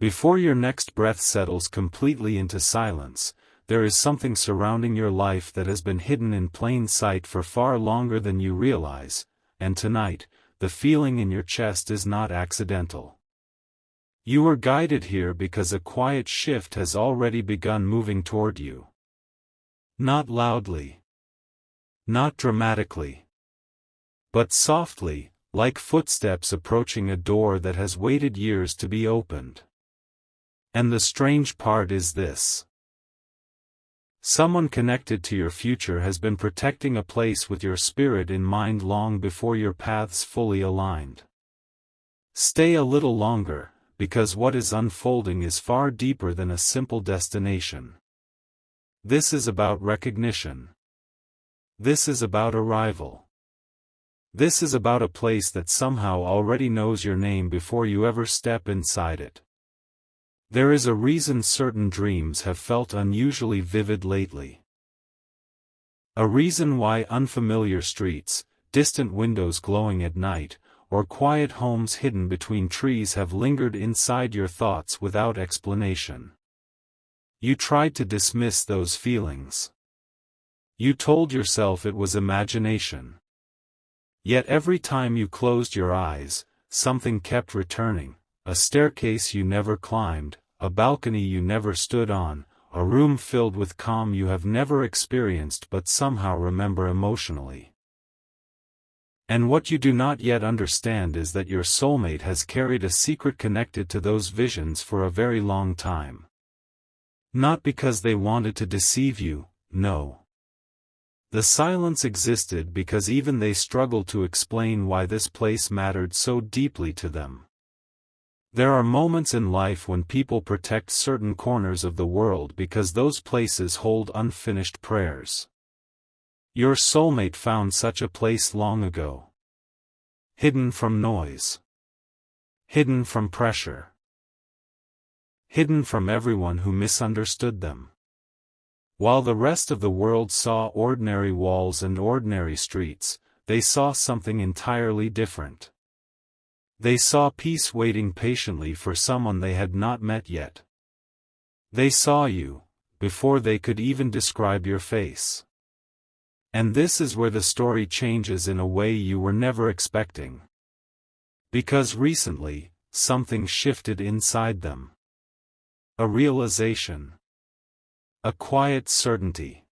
Before your next breath settles completely into silence, there is something surrounding your life that has been hidden in plain sight for far longer than you realize, and tonight, the feeling in your chest is not accidental. You were guided here because a quiet shift has already begun moving toward you. Not loudly. Not dramatically. But softly, like footsteps approaching a door that has waited years to be opened. And the strange part is this. Someone connected to your future has been protecting a place with your spirit in mind long before your paths fully aligned. Stay a little longer, because what is unfolding is far deeper than a simple destination. This is about recognition. This is about arrival. This is about a place that somehow already knows your name before you ever step inside it. There is a reason certain dreams have felt unusually vivid lately. A reason why unfamiliar streets, distant windows glowing at night, or quiet homes hidden between trees have lingered inside your thoughts without explanation. You tried to dismiss those feelings. You told yourself it was imagination. Yet every time you closed your eyes, something kept returning, a staircase you never climbed, a balcony you never stood on, a room filled with calm you have never experienced but somehow remember emotionally. And what you do not yet understand is that your soulmate has carried a secret connected to those visions for a very long time. Not because they wanted to deceive you, no. The silence existed because even they struggled to explain why this place mattered so deeply to them. There are moments in life when people protect certain corners of the world because those places hold unfinished prayers. Your soulmate found such a place long ago. Hidden from noise. Hidden from pressure. Hidden from everyone who misunderstood them. While the rest of the world saw ordinary walls and ordinary streets, they saw something entirely different. They saw peace waiting patiently for someone they had not met yet. They saw you, before they could even describe your face. And this is where the story changes in a way you were never expecting. Because recently, something shifted inside them. A realization. A quiet certainty.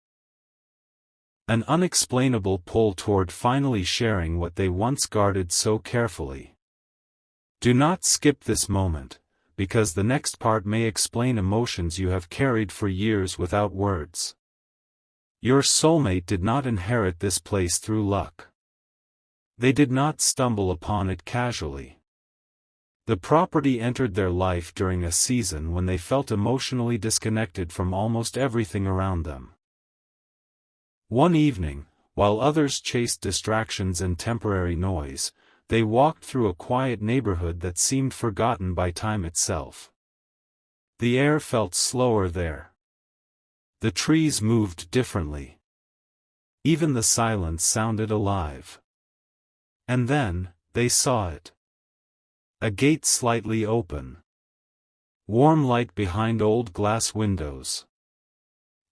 An unexplainable pull toward finally sharing what they once guarded so carefully. Do not skip this moment, because the next part may explain emotions you have carried for years without words. Your soulmate did not inherit this place through luck. They did not stumble upon it casually. The property entered their life during a season when they felt emotionally disconnected from almost everything around them. One evening, while others chased distractions and temporary noise, they walked through a quiet neighborhood that seemed forgotten by time itself. The air felt slower there. The trees moved differently. Even the silence sounded alive. And then, they saw it. A gate slightly open. Warm light behind old glass windows.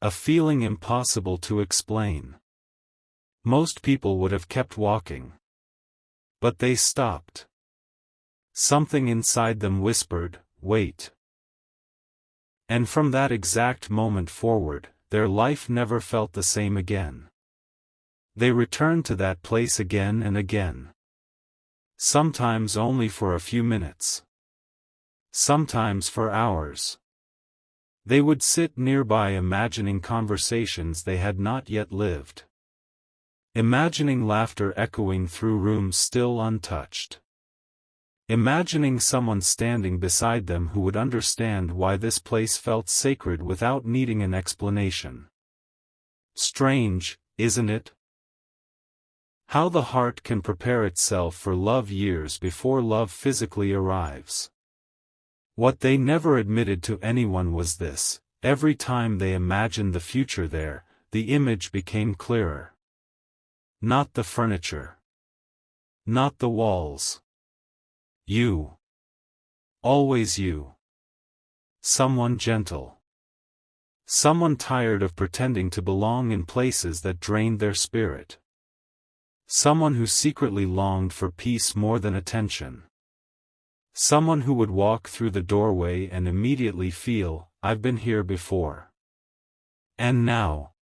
A feeling impossible to explain. Most people would have kept walking. But they stopped. Something inside them whispered, "Wait." And from that exact moment forward, their life never felt the same again. They returned to that place again and again. Sometimes only for a few minutes. Sometimes for hours. They would sit nearby imagining conversations they had not yet lived. Imagining laughter echoing through rooms still untouched. Imagining someone standing beside them who would understand why this place felt sacred without needing an explanation. Strange, isn't it? How the heart can prepare itself for love years before love physically arrives. What they never admitted to anyone was this: every time they imagined the future there, the image became clearer. Not the furniture. Not the walls. You. Always you. Someone gentle. Someone tired of pretending to belong in places that drained their spirit. Someone who secretly longed for peace more than attention. Someone who would walk through the doorway and immediately feel, I've been here before. And now,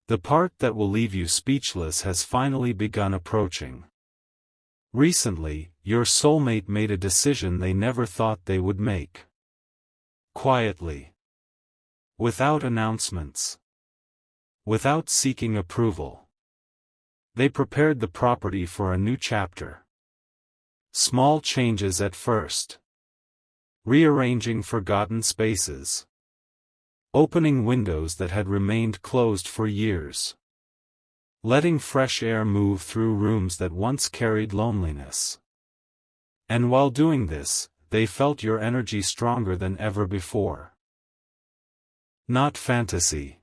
the part that will leave you speechless has finally begun approaching. Recently, your soulmate made a decision they never thought they would make. Quietly. Without announcements. Without seeking approval. They prepared the property for a new chapter. Small changes at first. Rearranging forgotten spaces. Opening windows that had remained closed for years. Letting fresh air move through rooms that once carried loneliness. And while doing this, they felt your energy stronger than ever before. Not fantasy.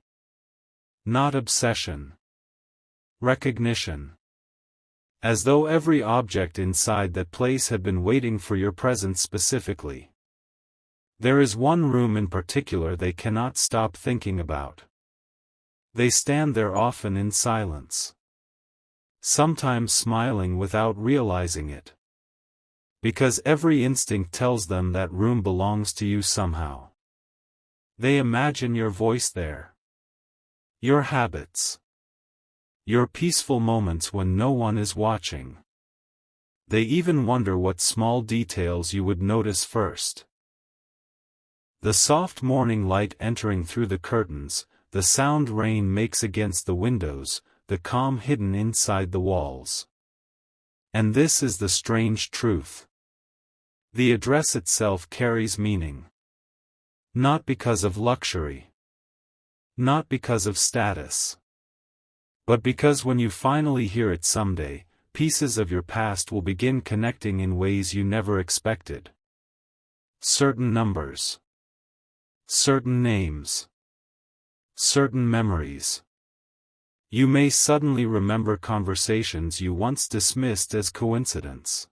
Not obsession. Recognition. As though every object inside that place had been waiting for your presence specifically. There is one room in particular they cannot stop thinking about. They stand there often in silence. Sometimes smiling without realizing it. Because every instinct tells them that room belongs to you somehow. They imagine your voice there. Your habits. Your peaceful moments when no one is watching. They even wonder what small details you would notice first. The soft morning light entering through the curtains, the sound rain makes against the windows, the calm hidden inside the walls. And this is the strange truth. The address itself carries meaning. Not because of luxury. Not because of status. But because when you finally hear it someday, pieces of your past will begin connecting in ways you never expected. Certain numbers. Certain names. Certain memories. You may suddenly remember conversations you once dismissed as coincidence.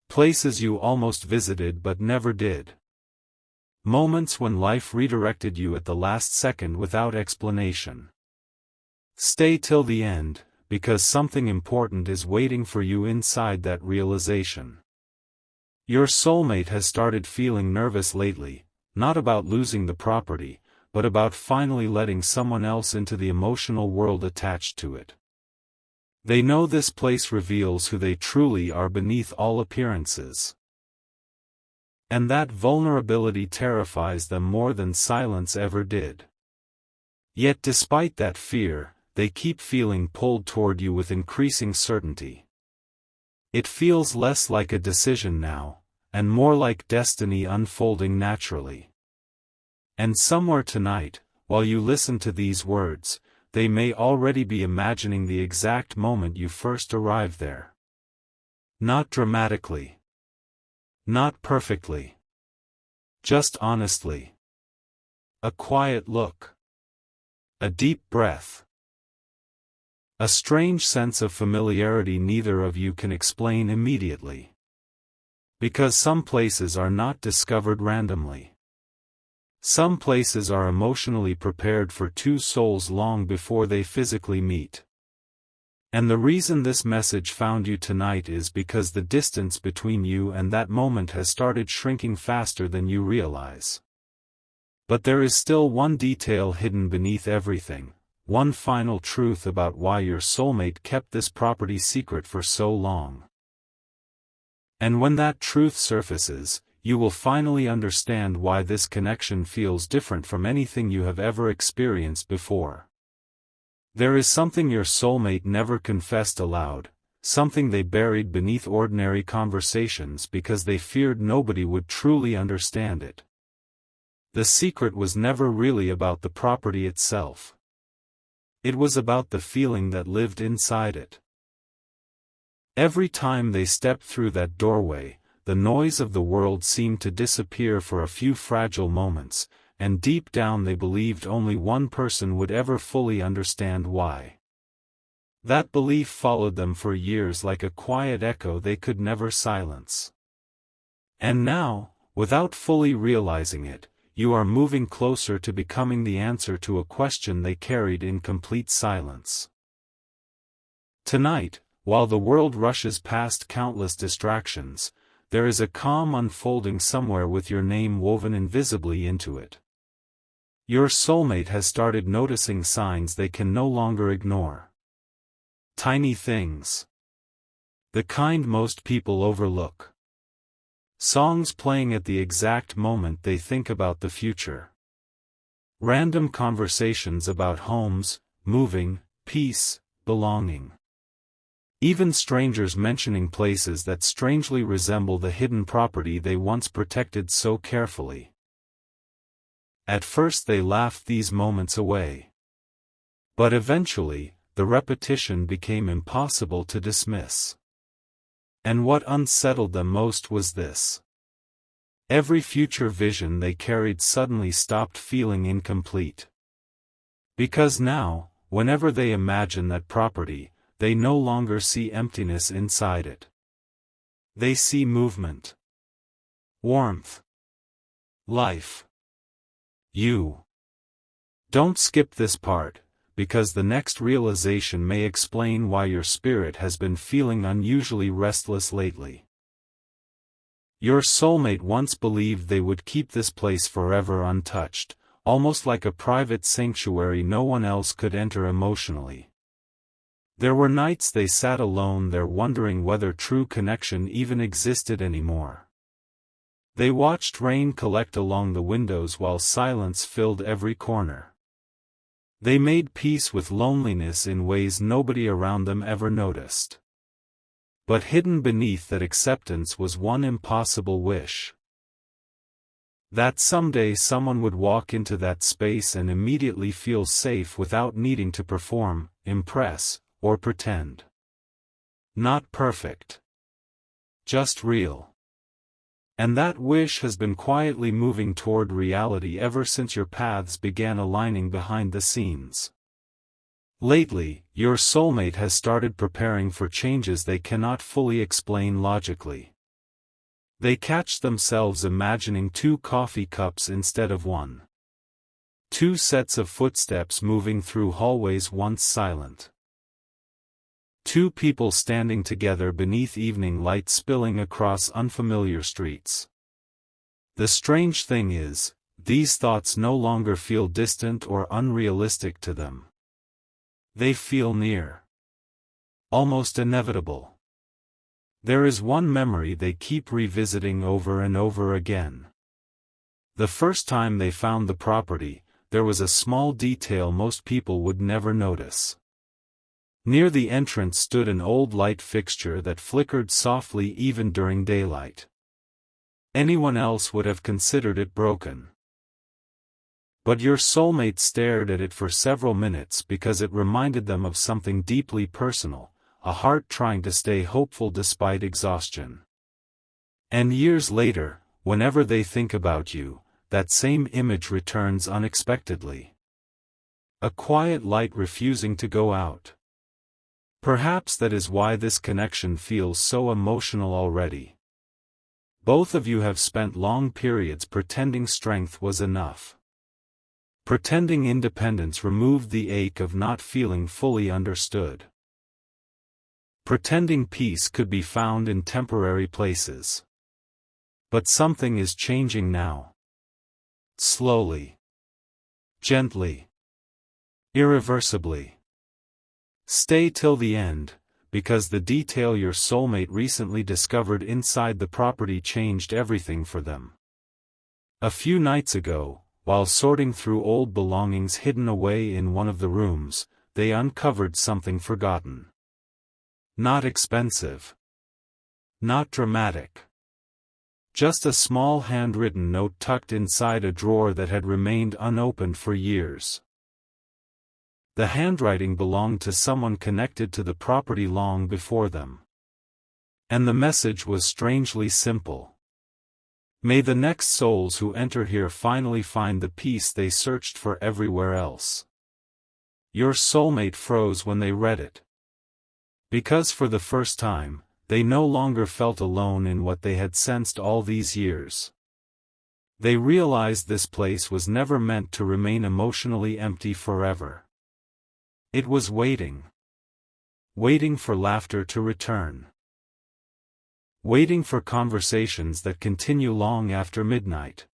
Places you almost visited but never did. Moments when life redirected you at the last second without explanation. Stay till the end, because something important is waiting for you inside that realization. Your soulmate has started feeling nervous lately, not about losing the property, but about finally letting someone else into the emotional world attached to it. They know this place reveals who they truly are beneath all appearances. And that vulnerability terrifies them more than silence ever did. Yet despite that fear, they keep feeling pulled toward you with increasing certainty. It feels less like a decision now, and more like destiny unfolding naturally. And somewhere tonight, while you listen to these words, they may already be imagining the exact moment you first arrived there. Not dramatically. Not perfectly. Just honestly. A quiet look. A deep breath. A strange sense of familiarity neither of you can explain immediately. Because some places are not discovered randomly. Some places are emotionally prepared for two souls long before they physically meet. And the reason this message found you tonight is because the distance between you and that moment has started shrinking faster than you realize. But there is still one detail hidden beneath everything. One final truth about why your soulmate kept this property secret for so long. And when that truth surfaces, you will finally understand why this connection feels different from anything you have ever experienced before. There is something your soulmate never confessed aloud, something they buried beneath ordinary conversations because they feared nobody would truly understand it. The secret was never really about the property itself. It was about the feeling that lived inside it. Every time they stepped through that doorway, the noise of the world seemed to disappear for a few fragile moments, and deep down they believed only one person would ever fully understand why. That belief followed them for years like a quiet echo they could never silence. And now, Without fully realizing it, you are moving closer to becoming the answer to a question they carried in complete silence. Tonight, while the world rushes past countless distractions, there is a calm unfolding somewhere with your name woven invisibly into it. Your soulmate has started noticing signs they can no longer ignore. Tiny things. The kind most people overlook. Songs playing at the exact moment they think about the future. Random conversations about homes, moving, peace, belonging. Even strangers mentioning places that strangely resemble the hidden property they once protected so carefully. At first they laughed these moments away. But eventually, the repetition became impossible to dismiss. And what unsettled them most was this. Every future vision they carried suddenly stopped feeling incomplete. Because now, whenever they imagine that property, they no longer see emptiness inside it. They see movement, warmth, life. You. Don't skip this part, because the next realization may explain why your spirit has been feeling unusually restless lately. Your soulmate once believed they would keep this place forever untouched, almost like a private sanctuary no one else could enter emotionally. There were nights they sat alone there wondering whether true connection even existed anymore. They watched rain collect along the windows while silence filled every corner. They made peace with loneliness in ways nobody around them ever noticed. But hidden beneath that acceptance was one impossible wish. That someday someone would walk into that space and immediately feel safe without needing to perform, impress, or pretend. Not perfect. Just real. And that wish has been quietly moving toward reality ever since your paths began aligning behind the scenes. Lately, your soulmate has started preparing for changes they cannot fully explain logically. They catch themselves imagining 2 coffee cups instead of 1. 2 sets of footsteps moving through hallways once silent. 2 people standing together beneath evening light spilling across unfamiliar streets. The strange thing is, these thoughts no longer feel distant or unrealistic to them. They feel near. Almost inevitable. There is one memory they keep revisiting over and over again. The first time they found the property, there was a small detail most people would never notice. Near the entrance stood an old light fixture that flickered softly even during daylight. Anyone else would have considered it broken. But your soulmate stared at it for several minutes because it reminded them of something deeply personal, a heart trying to stay hopeful despite exhaustion. And years later, whenever they think about you, that same image returns unexpectedly. A quiet light refusing to go out. Perhaps that is why this connection feels so emotional already. Both of you have spent long periods pretending strength was enough. Pretending independence removed the ache of not feeling fully understood. Pretending peace could be found in temporary places. But something is changing now. Slowly. Gently. Irreversibly. Stay till the end, because the detail your soulmate recently discovered inside the property changed everything for them. A few nights ago, while sorting through old belongings hidden away in one of the rooms, they uncovered something forgotten. Not expensive. Not dramatic. Just a small handwritten note tucked inside a drawer that had remained unopened for years. The handwriting belonged to someone connected to the property long before them. And the message was strangely simple. May the next souls who enter here finally find the peace they searched for everywhere else. Your soulmate froze when they read it. Because for the first time, they no longer felt alone in what they had sensed all these years. They realized this place was never meant to remain emotionally empty forever. It was waiting. Waiting for laughter to return. Waiting for conversations that continue long after midnight.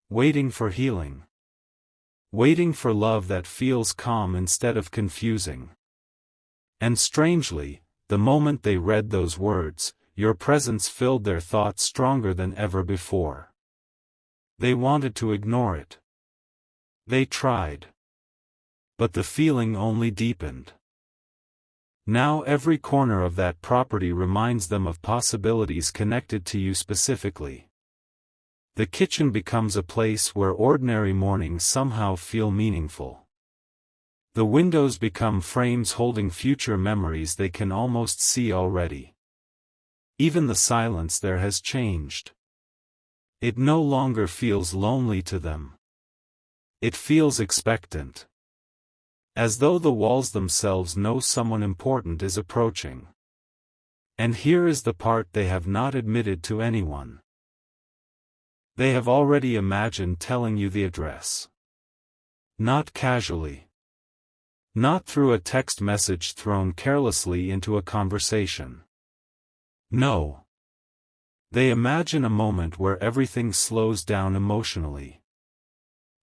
Waiting for healing. Waiting for love that feels calm instead of confusing. And strangely, the moment they read those words, your presence filled their thoughts stronger than ever before. They wanted to ignore it. They tried. But the feeling only deepened. Now every corner of that property reminds them of possibilities connected to you specifically. The kitchen becomes a place where ordinary mornings somehow feel meaningful. The windows become frames holding future memories they can almost see already. Even the silence there has changed. It no longer feels lonely to them. It feels expectant. As though the walls themselves know someone important is approaching. And here is the part they have not admitted to anyone. They have already imagined telling you the address. Not casually. Not through a text message thrown carelessly into a conversation. No. They imagine a moment where everything slows down emotionally.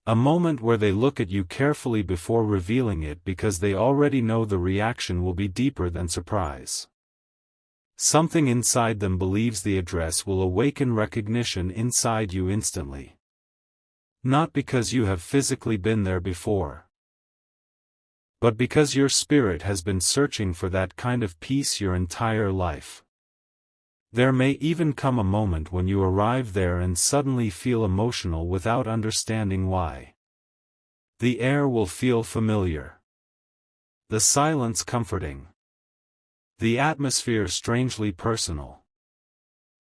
A moment where they look at you carefully before revealing it because they already know the reaction will be deeper than surprise. Something inside them believes the address will awaken recognition inside you instantly. Not because you have physically been there before, but because your spirit has been searching for that kind of peace your entire life. There may even come a moment when you arrive there and suddenly feel emotional without understanding why. The air will feel familiar. The silence comforting. The atmosphere strangely personal.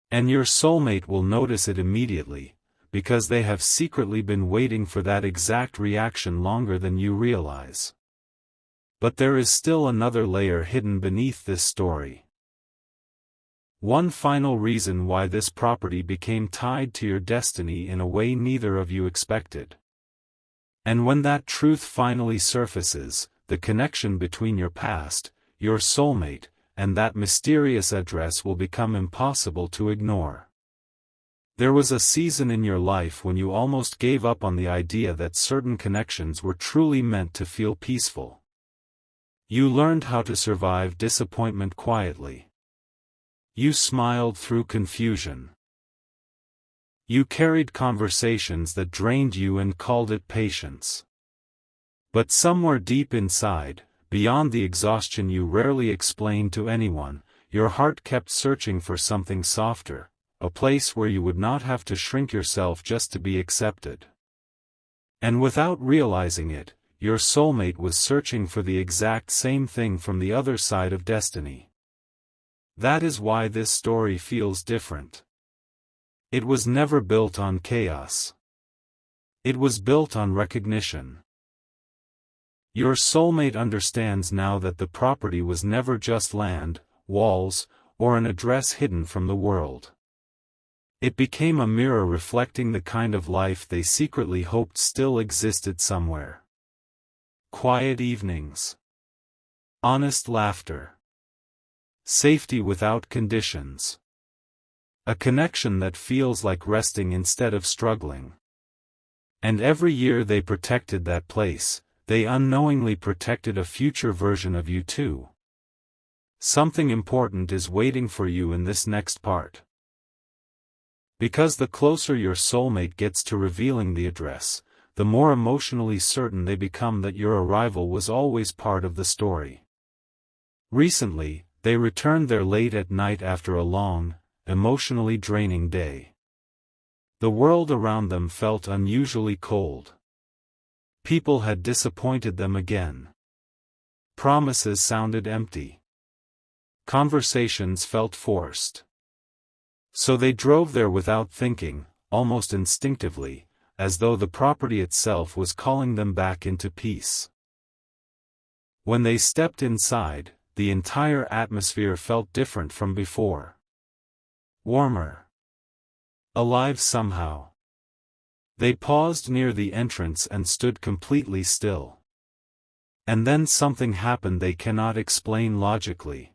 And your soulmate will notice it immediately, because they have secretly been waiting for that exact reaction longer than you realize. But there is still another layer hidden beneath this story. One final reason why this property became tied to your destiny in a way neither of you expected. And when that truth finally surfaces, the connection between your past, your soulmate, and that mysterious address will become impossible to ignore. There was a season in your life when you almost gave up on the idea that certain connections were truly meant to feel peaceful. You learned how to survive disappointment quietly. You smiled through confusion. You carried conversations that drained you and called it patience. But somewhere deep inside, beyond the exhaustion you rarely explained to anyone, your heart kept searching for something softer, a place where you would not have to shrink yourself just to be accepted. And without realizing it, your soulmate was searching for the exact same thing from the other side of destiny. That is why this story feels different. It was never built on chaos. It was built on recognition. Your soulmate understands now that the property was never just land, walls, or an address hidden from the world. It became a mirror reflecting the kind of life they secretly hoped still existed somewhere. Quiet evenings. Honest laughter. Safety without conditions. A connection that feels like resting instead of struggling. And every year they protected that place, they unknowingly protected a future version of you too. Something important is waiting for you in this next part. Because the closer your soulmate gets to revealing the address, the more emotionally certain they become that your arrival was always part of the story. Recently, they returned there late at night after a long, emotionally draining day. The world around them felt unusually cold. People had disappointed them again. Promises sounded empty. Conversations felt forced. So they drove there without thinking, almost instinctively, as though the property itself was calling them back into peace. When they stepped inside, the entire atmosphere felt different from before. Warmer. Alive somehow. They paused near the entrance and stood completely still. And then something happened they cannot explain logically.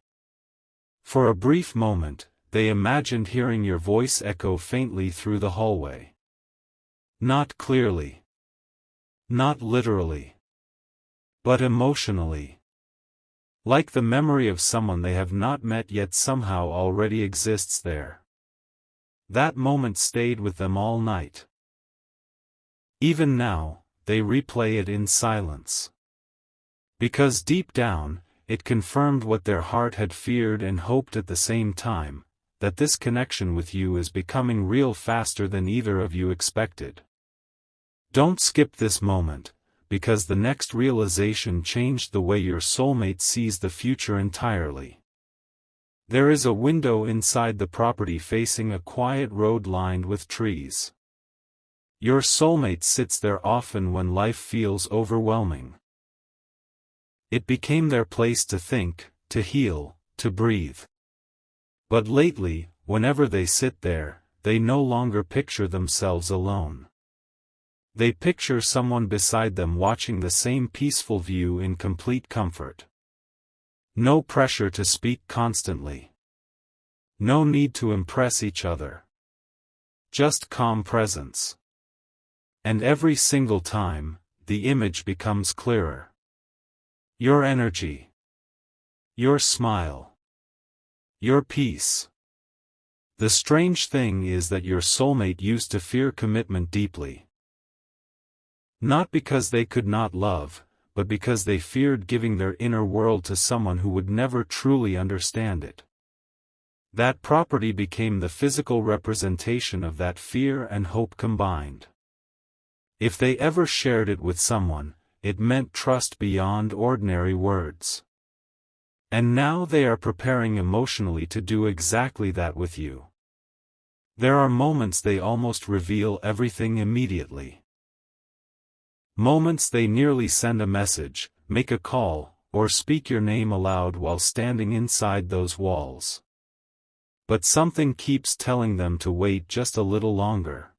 For a brief moment, they imagined hearing your voice echo faintly through the hallway. Not clearly. Not literally. But emotionally. Like the memory of someone they have not met yet somehow already exists there. That moment stayed with them all night. Even now, they replay it in silence. Because deep down, it confirmed what their heart had feared and hoped at the same time, that this connection with you is becoming real faster than either of you expected. Don't skip this moment, because the next realization changed the way your soulmate sees the future entirely. There is a window inside the property facing a quiet road lined with trees. Your soulmate sits there often when life feels overwhelming. It became their place to think, to heal, to breathe. But lately, whenever they sit there, they no longer picture themselves alone. They picture someone beside them watching the same peaceful view in complete comfort. No pressure to speak constantly. No need to impress each other. Just calm presence. And every single time, the image becomes clearer. Your energy. Your smile. Your peace. The strange thing is that your soulmate used to fear commitment deeply. Not because they could not love, but because they feared giving their inner world to someone who would never truly understand it. That property became the physical representation of that fear and hope combined. If they ever shared it with someone, it meant trust beyond ordinary words. And now they are preparing emotionally to do exactly that with you. There are moments they almost reveal everything immediately. Moments they nearly send a message, make a call, or speak your name aloud while standing inside those walls. But something keeps telling them to wait just a little longer.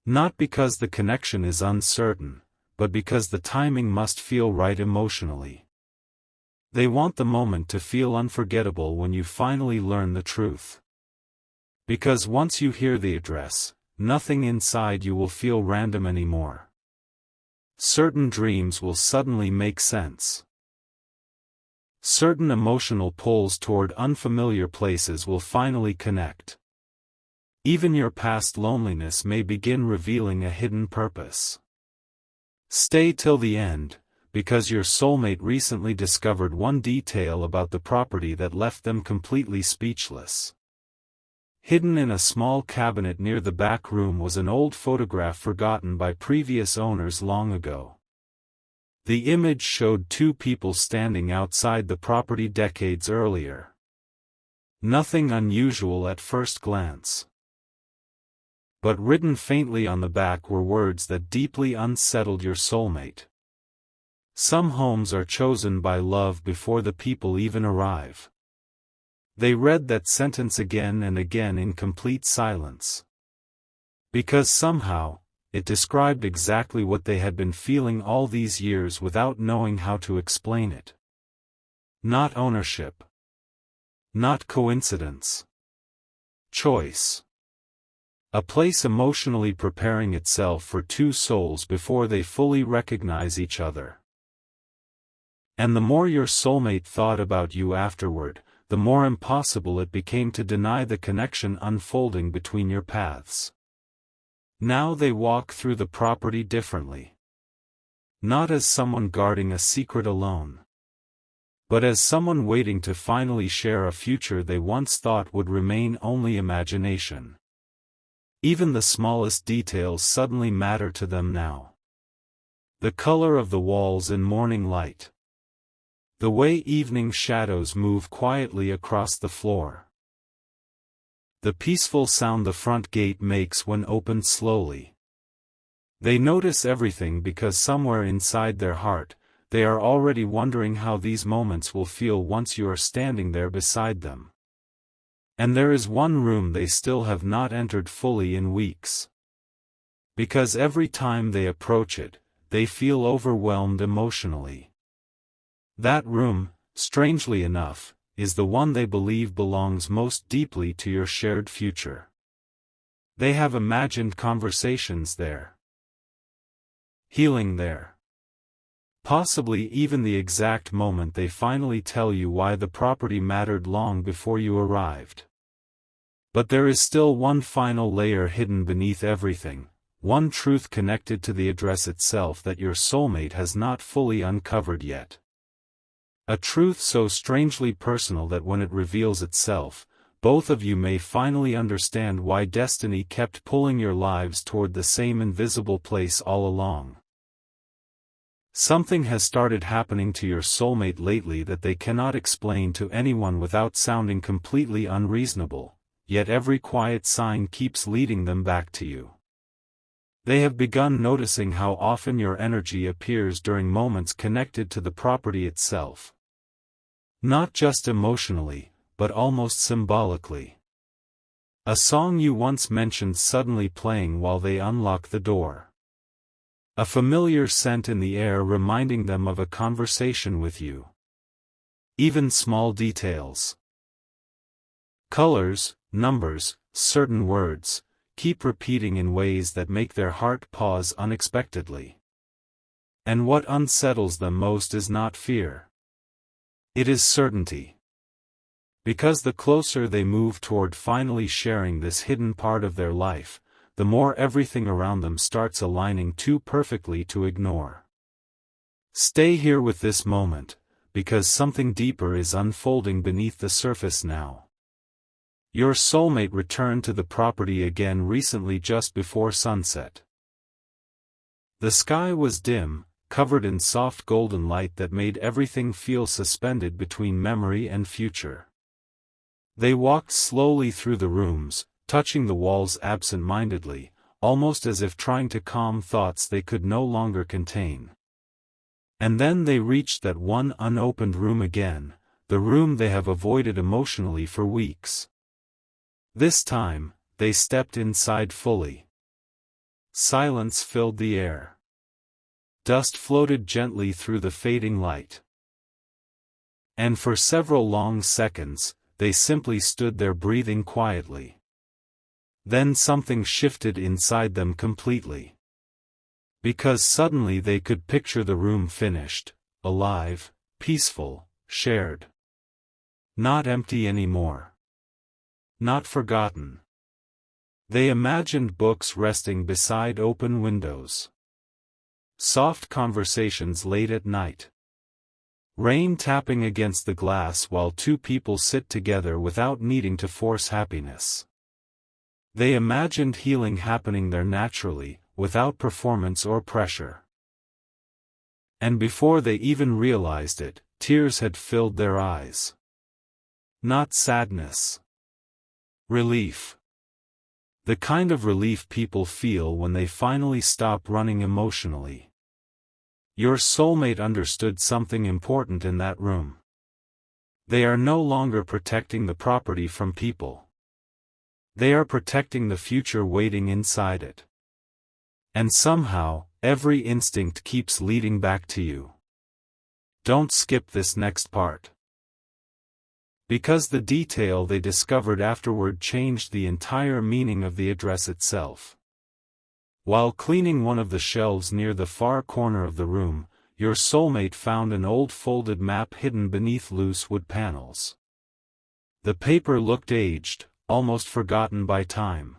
Not because the connection is uncertain, but because the timing must feel right emotionally. They want the moment to feel unforgettable when you finally learn the truth. Because once you hear the address, nothing inside you will feel random anymore. Certain dreams will suddenly make sense. Certain emotional pulls toward unfamiliar places will finally connect. Even your past loneliness may begin revealing a hidden purpose. Stay till the end, because your soulmate recently discovered one detail about the property that left them completely speechless. Hidden in a small cabinet near the back room was an old photograph forgotten by previous owners long ago. The image showed two people standing outside the property decades earlier. Nothing unusual at first glance. But written faintly on the back were words that deeply unsettled your soulmate. Some homes are chosen by love before the people even arrive. They read that sentence again and again in complete silence. Because somehow, it described exactly what they had been feeling all these years without knowing how to explain it. Not ownership. Not coincidence. Choice. A place emotionally preparing itself for two souls before they fully recognize each other. And the more your soulmate thought about you afterward, the more impossible it became to deny the connection unfolding between your paths. Now they walk through the property differently. Not as someone guarding a secret alone, but as someone waiting to finally share a future they once thought would remain only imagination. Even the smallest details suddenly matter to them now. The color of the walls in morning light. The way evening shadows move quietly across the floor. The peaceful sound the front gate makes when opened slowly. They notice everything because somewhere inside their heart, they are already wondering how these moments will feel once you are standing there beside them. And there is one room they still have not entered fully in weeks. Because every time they approach it, they feel overwhelmed emotionally. That room, strangely enough, is the one they believe belongs most deeply to your shared future. They have imagined conversations there. Healing there. Possibly even the exact moment they finally tell you why the property mattered long before you arrived. But there is still one final layer hidden beneath everything, one truth connected to the address itself that your soulmate has not fully uncovered yet. A truth so strangely personal that when it reveals itself, both of you may finally understand why destiny kept pulling your lives toward the same invisible place all along. Something has started happening to your soulmate lately that they cannot explain to anyone without sounding completely unreasonable, yet every quiet sign keeps leading them back to you. They have begun noticing how often your energy appears during moments connected to the property itself. Not just emotionally, but almost symbolically. A song you once mentioned suddenly playing while they unlock the door. A familiar scent in the air reminding them of a conversation with you. Even small details. Colors, numbers, certain words, keep repeating in ways that make their heart pause unexpectedly. And what unsettles them most is not fear. It is certainty. Because the closer they move toward finally sharing this hidden part of their life, the more everything around them starts aligning too perfectly to ignore. Stay here with this moment, because something deeper is unfolding beneath the surface now. Your soulmate returned to the property again recently just before sunset. The sky was dim, covered in soft golden light that made everything feel suspended between memory and future. They walked slowly through the rooms, touching the walls absent-mindedly, almost as if trying to calm thoughts they could no longer contain. And then they reached that one unopened room again, the room they have avoided emotionally for weeks. This time, they stepped inside fully. Silence filled the air. Dust floated gently through the fading light. And for several long seconds, they simply stood there breathing quietly. Then something shifted inside them completely. Because suddenly they could picture the room finished, alive, peaceful, shared. Not empty anymore. Not forgotten. They imagined books resting beside open windows. Soft conversations late at night. Rain tapping against the glass while two people sit together without needing to force happiness. They imagined healing happening there naturally, without performance or pressure. And before they even realized it, tears had filled their eyes. Not sadness. Relief. The kind of relief people feel when they finally stop running emotionally. Your soulmate understood something important in that room. They are no longer protecting the property from people. They are protecting the future waiting inside it. And somehow, every instinct keeps leading back to you. Don't skip this next part. Because the detail they discovered afterward changed the entire meaning of the address itself. While cleaning one of the shelves near the far corner of the room, your soulmate found an old folded map hidden beneath loose wood panels. The paper looked aged, almost forgotten by time.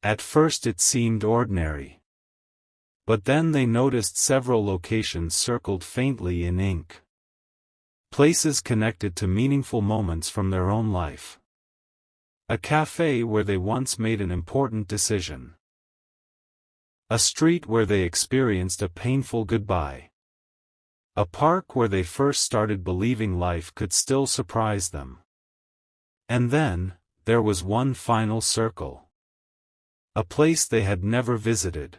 At first it seemed ordinary. But then they noticed several locations circled faintly in ink. Places connected to meaningful moments from their own life. A cafe where they once made an important decision. A street where they experienced a painful goodbye. A park where they first started believing life could still surprise them. And then, there was one final circle. A place they had never visited.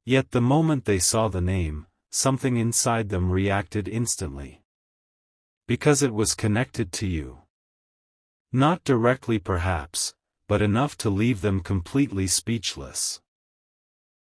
Yet the moment they saw the name, something inside them reacted instantly. Because it was connected to you. Not directly perhaps, but enough to leave them completely speechless.